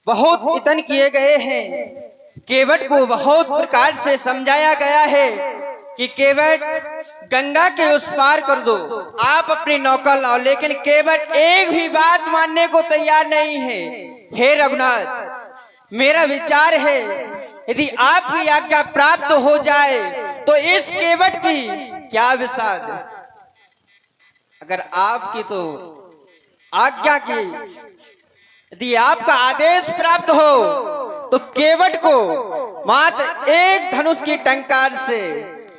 बहुत यत्न किए गए हैं। केवट को बहुत प्रकार से समझाया गया है कि केवट गंगा के उस पार कर दो, आप अपनी नौका लाओ, लेकिन केवट एक भी बात मानने को तैयार नहीं है। हे रघुनाथ, मेरा विचार है यदि आपकी आज्ञा प्राप्त हो जाए तो इस केवट की क्या विषाद, अगर आपकी तो आज्ञा की, यदि आपका आदेश प्राप्त हो तो केवट को मात्र एक धनुष की टंकार से,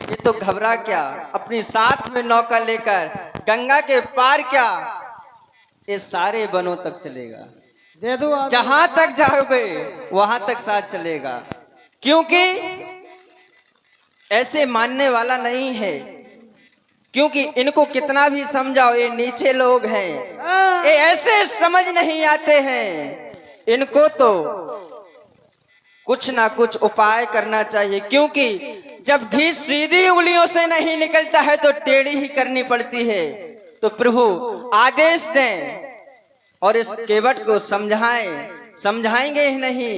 ये तो घबरा क्या, अपनी साथ में नौका लेकर गंगा के पार क्या, ये सारे वनों तक चलेगा। दे दो जहां तक जाओगे वहां तक साथ चलेगा, क्योंकि ऐसे मानने वाला नहीं है। क्योंकि इनको कितना भी समझाओ, ये नीचे लोग हैं, ये ऐसे समझ नहीं आते हैं। इनको तो कुछ ना कुछ उपाय करना चाहिए, क्योंकि जब घी सीधी उंगलियों से नहीं निकलता है तो टेढ़ी ही करनी पड़ती है। तो प्रभु आदेश दें और इस केवट को समझाएं। समझाएंगे ही नहीं,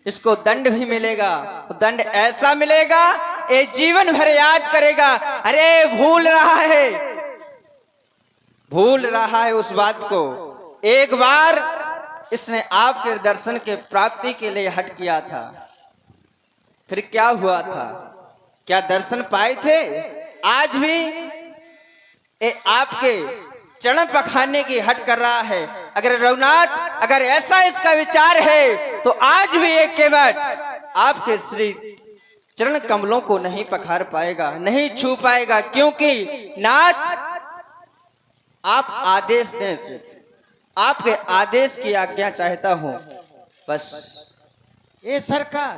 इसको दंड भी मिलेगा, दंड ऐसा मिलेगा ये जीवन भर याद करेगा। अरे भूल रहा है उस बात को। एक बार इसने आपके दर्शन के प्राप्ति के लिए हट किया था, फिर क्या हुआ था, क्या दर्शन पाए थे? आज भी ये आपके चरण पखाने की हट कर रहा है। अगर रघुनाथ, अगर ऐसा इसका विचार है तो आज भी एक केवट आपके श्री चरण कमलों को नहीं पखार पाएगा, नहीं छू पाएगा, क्योंकि नाथ आप आदेश दें, आपके आदेश की आज्ञा चाहता हूं बस। ए सरकार,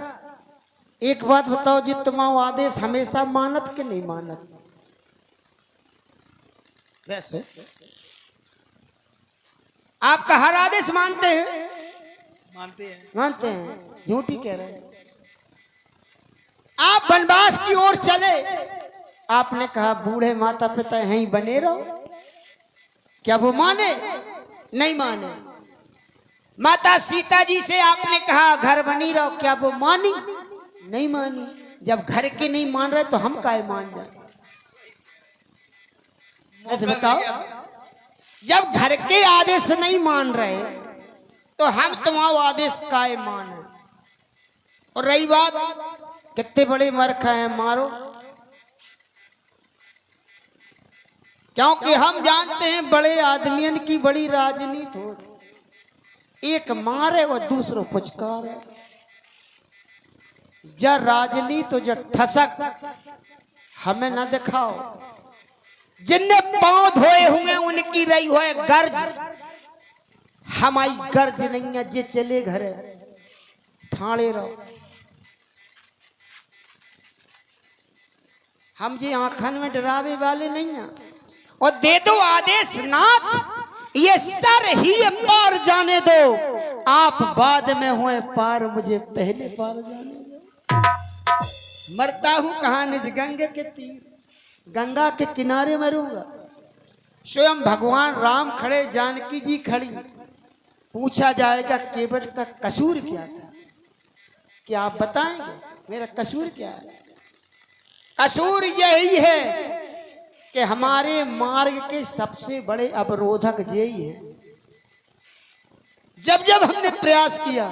एक बात बताओ जी, तुम्हारा आदेश हमेशा मानत कि नहीं मानत? वैसे आपका हर आदेश मानते हैं? मानते हैं। झूठी कह रहे हैं। आप वनवास की ओर चले, आपने कहा बूढ़े माता पिता यहीं बने रहो, क्या वो माने? नहीं माने। माता सीता जी से आपने कहा घर बनी रहो, क्या वो मानी? नहीं मानी। जब घर के नहीं मान रहे तो हम काहे मान जाए? ऐसे बताओ, जब घर के आदेश नहीं मान रहे तो हम तुम्हारा आदेश काहे माने? और रही बात, कितने बड़े मरखा हैं, मारो, क्योंकि हम जानते हैं बड़े आदमियों की बड़ी राजनीति हो, एक मारे और दूसरों पुचकारे। जब राजनीति तो जब ठसक हमें न दिखाओ। जिनने पांव धोए हुए उनकी रही हो गर्ज, हमारी गर्ज नहीं है। जे चले घर ठाणे रहो, हम जी आंखन में डरावे वाले नहीं हैं। और दे दो आदेश नाथ, ये सर ही पार जाने दो, आप बाद में हुए पार, मुझे पहले पार जाने दो। मरता हूं कहां निज गंगे के तीर, गंगा के किनारे मरूंगा। स्वयं भगवान राम खड़े, जानकी जी खड़ी, पूछा जाएगा केवट का कसूर क्या था? क्या आप बताएंगे मेरा कसूर क्या है? कसूर यही है कि हमारे मार्ग के सबसे बड़े अवरोधक यही है। जब जब हमने प्रयास किया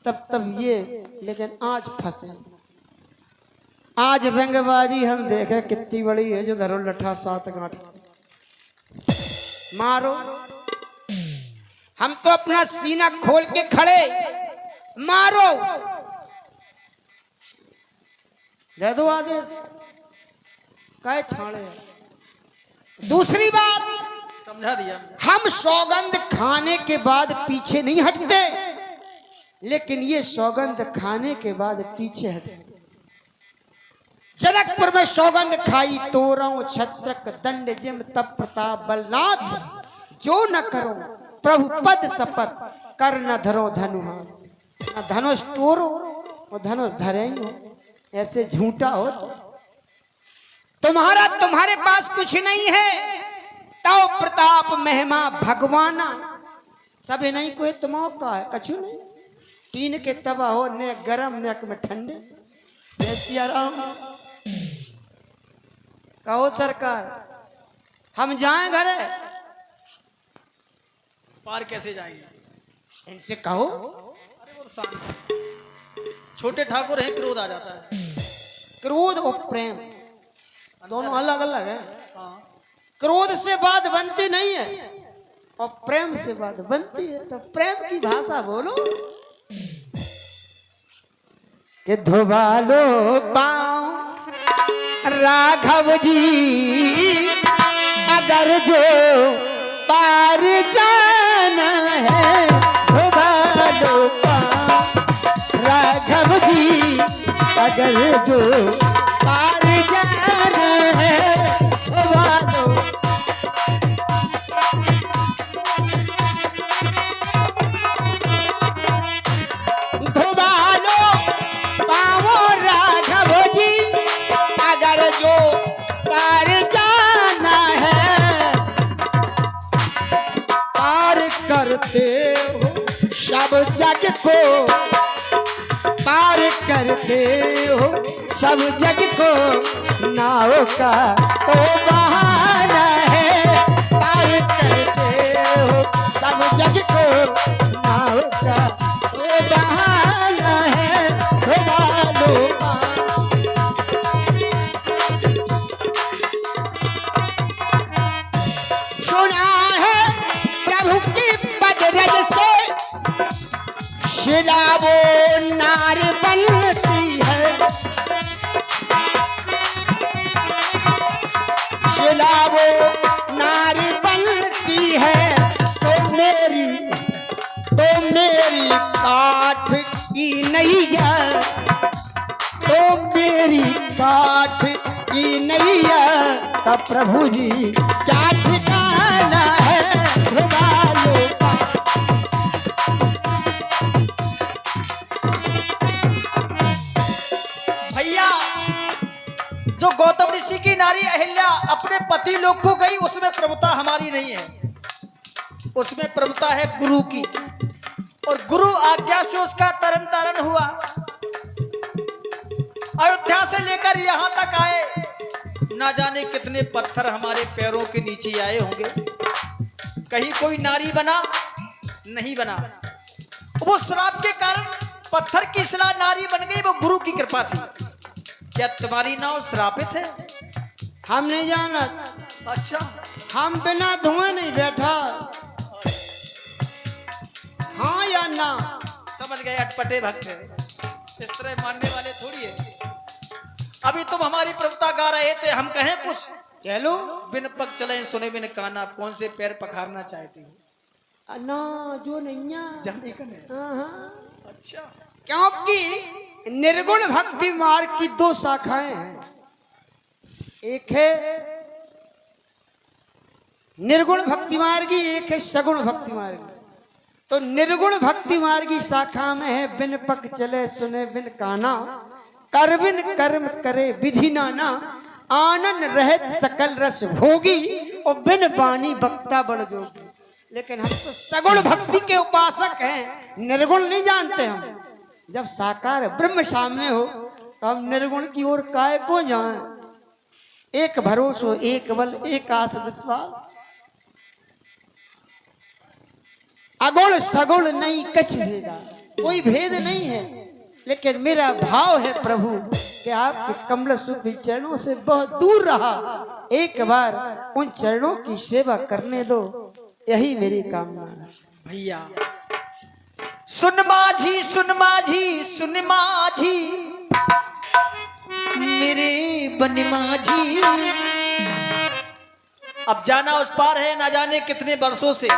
तब तब ये, लेकिन आज फंसे। आज रंगबाजी हम देखे कितनी बड़ी है, जो घरों लठा सात गांठ मारो। हम तो अपना सीना खोल के खड़े, मारो, दे दो आदेश, काय ठाणे। दूसरी बात समझा दिया, हम सौगंध खाने के बाद पीछे नहीं हटते, लेकिन ये सौगंध खाने के बाद पीछे हटते। जनकपुर में सौगंध खाई, तोरऊ छत्रक दंड जिम तप प्रताप बलनाथ, जो न करो प्रभु पद शपथ, कर न धरो धनुहाथ। न धनुष तोरो और धनुष धरे ही हो, ऐसे झूठा हो तो तुम्हारे पास कुछ नहीं है। ताओ प्रताप महिमा भगवाना, सब नहीं कोई तमाम का है कछु नहीं। टीन के तवा हो ने गरम नेक में ठंडे बेसिया राम। कहो सरकार हम जाएं घरे, पार कैसे जाएंगे? इनसे कहो। अरे वो शांत छोटे ठाकुर हैं, क्रोध आ जाता है। क्रोध और प्रेम दोनों अलग अलग है। हाँ क्रोध से बात बनती नहीं है और प्रेम से बात बनती है। तो प्रेम की भाषा बोलो कि धोबालो पाँव राघव जी अगर जो पार जाना है। धोबालो पाँव राघव जी अगर जो पार जाना है। धोबालो धोबालो पावो राघव जी अगर जो पार जाना है। पार करते हो सब जग को, पार करते हो सब जग को, नाव का तो बहाना है। पार करते हो सब जग को, नाव का तो बहाना है। धोबालो सुना है प्रभु की बदरज से शिला वो नार बनती है। शिला वो नार बनती है। तो मेरी काठ की नैया, तो मेरी काठ की नैया का प्रभु जी क्या ठिकाना है। धोबालो भैया, जो गौतम ऋषि की नारी अहिल्या अपने पति लोग को गई, उसमें प्रभुता हमारी नहीं है, उसमें प्रभुता है गुरु की। और गुरु आज्ञा से उसका तरन तारण हुआ। अयोध्या से लेकर यहां तक आए, ना जाने कितने पत्थर हमारे पैरों के नीचे आए होंगे। कहीं कोई नारी बना नहीं बना। वो श्राप के कारण पत्थर की शिला नारी बन गई, वो गुरु की कृपा थी। क्या तुम्हारी नाव श्रापित है? हम नहीं जाना। अच्छा, हम बिना धुएं नहीं बैठा। हाँ या ना? समझ गए, अटपटे भक्त है, इस तरह मानने वाले थोड़ी है। अभी तुम हमारी प्रभुता गा रहे थे, हम कहें कुछ? चलो बिन पग चले सुने बिन काना, आप कौन से पैर पखारना चाहती हो? ना जो नहीं जानी कने। अच्छा, क्योंकि निर्गुण भक्ति मार्ग की दो शाखाएं हैं। एक है निर्गुण भक्ति मार्गी, एक है सगुण भक्ति मार्गी। तो निर्गुण भक्ति मार्गी शाखा में है बिन पग चले सुने बिन काना, कर बिन कर्म करे विधि नाना, आनंद रहत सकल रस भोगी, और बिन बानी बक्ता बड़ जोगी। लेकिन हम तो सगुण भक्ति के उपासक हैं, निर्गुण नहीं जानते हम। जब साकार ब्रह्म सामने हो तो हम निर्गुण की ओर काय को जाएं। एक भरोसो, एक बल, एक आस विश्वास, अगुण सगुण नहीं कछ भेदा, कोई भेद नहीं है। लेकिन मेरा भाव है प्रभु कि आपके कमल सुख चरणों से बहुत दूर रहा, एक बार उन चरणों की सेवा करने दो, यही मेरी कामना है। भैया सुन माझी, सुन माझी, सुन माझी, मेरे बन माझी। अब जाना उस पार है, ना जाने कितने वर्षों से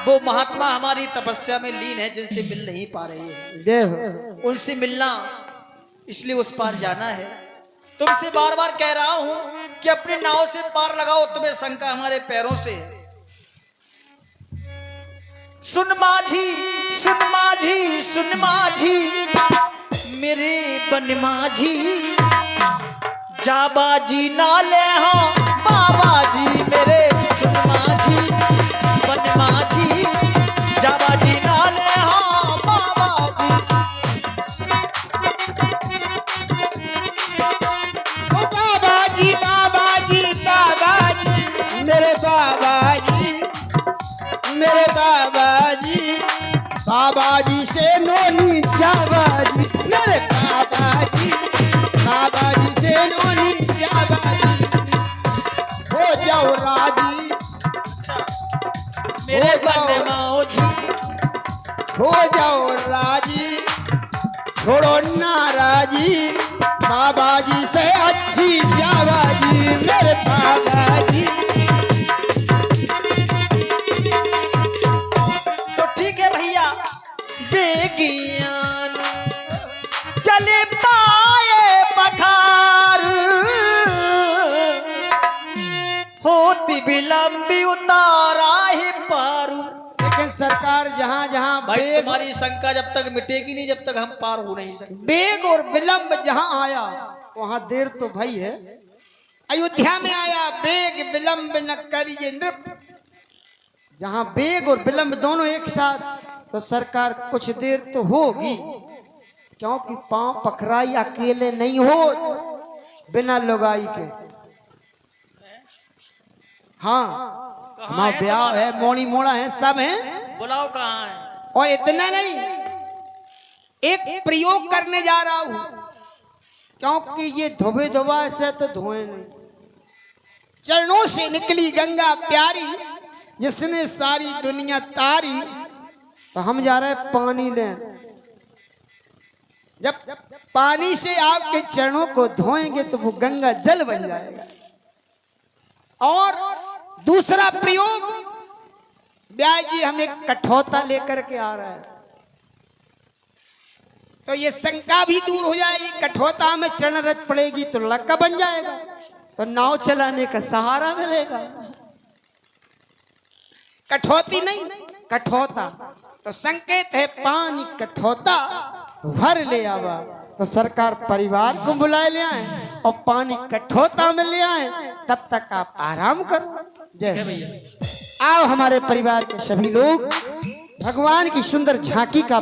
वो महात्मा हमारी तपस्या में लीन है, जिनसे मिल नहीं पा रही है। उनसे मिलना, इसलिए उस पार जाना है। तुमसे बार बार कह रहा हूं कि अपनी नाव से पार लगाओ, तुम्हें शंका हमारे पैरों से है। सुन माझी, सुन माझी, सुन माझी, मेरे बन माझी, जाबाजी नाले हो बाबा जी मेरे। सुन माझी बन माझी, जाबाजी बाबा जी से नोनी चाबाजी मेरे बाबा जी से नोनी चाबाजी हो जाओ राजी मेरे हो जाओ। बल्ले मौजी हो जाओ राजी छोड़ो नाराजी बाबा जी से अच्छी जाबाजी मेरे बाबा जी। तो ठीक है भैया बेगियान चले पाए पखार होती विलंबी उतारा ही पारू। लेकिन सरकार जहाँ जहाँ भाई बेग तुम्हारी शंका जब तक मिटेगी नहीं जब तक हम पार हो नहीं सकते। बेग और विलंब जहाँ आया वहाँ देर तो भई है। अयोध्या में आया बेग विलंब न करिए नृप। जहाँ बेग और विलंब दोनों एक साथ तो सरकार कुछ देर तो होगी क्योंकि पांव पखराई अकेले नहीं हो बिना लुगाई के। हाँ हमारा ब्याह है मोनी मोड़ा है सब है बुलाओ कहाँ है। और इतना नहीं एक प्रयोग करने जा रहा हूं क्योंकि ये धोबे धोबा से तो धोए नहीं। चरणों से निकली गंगा प्यारी जिसने सारी दुनिया तारी। तो हम जा रहे हैं पानी लें। जब पानी से आपके चरणों को धोएंगे तो वो गंगा जल बन जाएगा। और दूसरा प्रयोग ब्याह जी हम एक कठौता लेकर के आ रहे हैं तो ये शंका भी दूर हो जाएगी। कठौता में चरण रच पड़ेगी तो लक्का बन जाएगा तो नाव चलाने का सहारा मिलेगा। कठौती नहीं कठौता तो संकेत है पानी कठौता भर ले आवा। तो सरकार परिवार को बुलाए ले आए और पानी कठौता में ले आए तब तक आप आराम करो। जय भैया आओ हमारे परिवार के सभी लोग भगवान की सुंदर झांकी का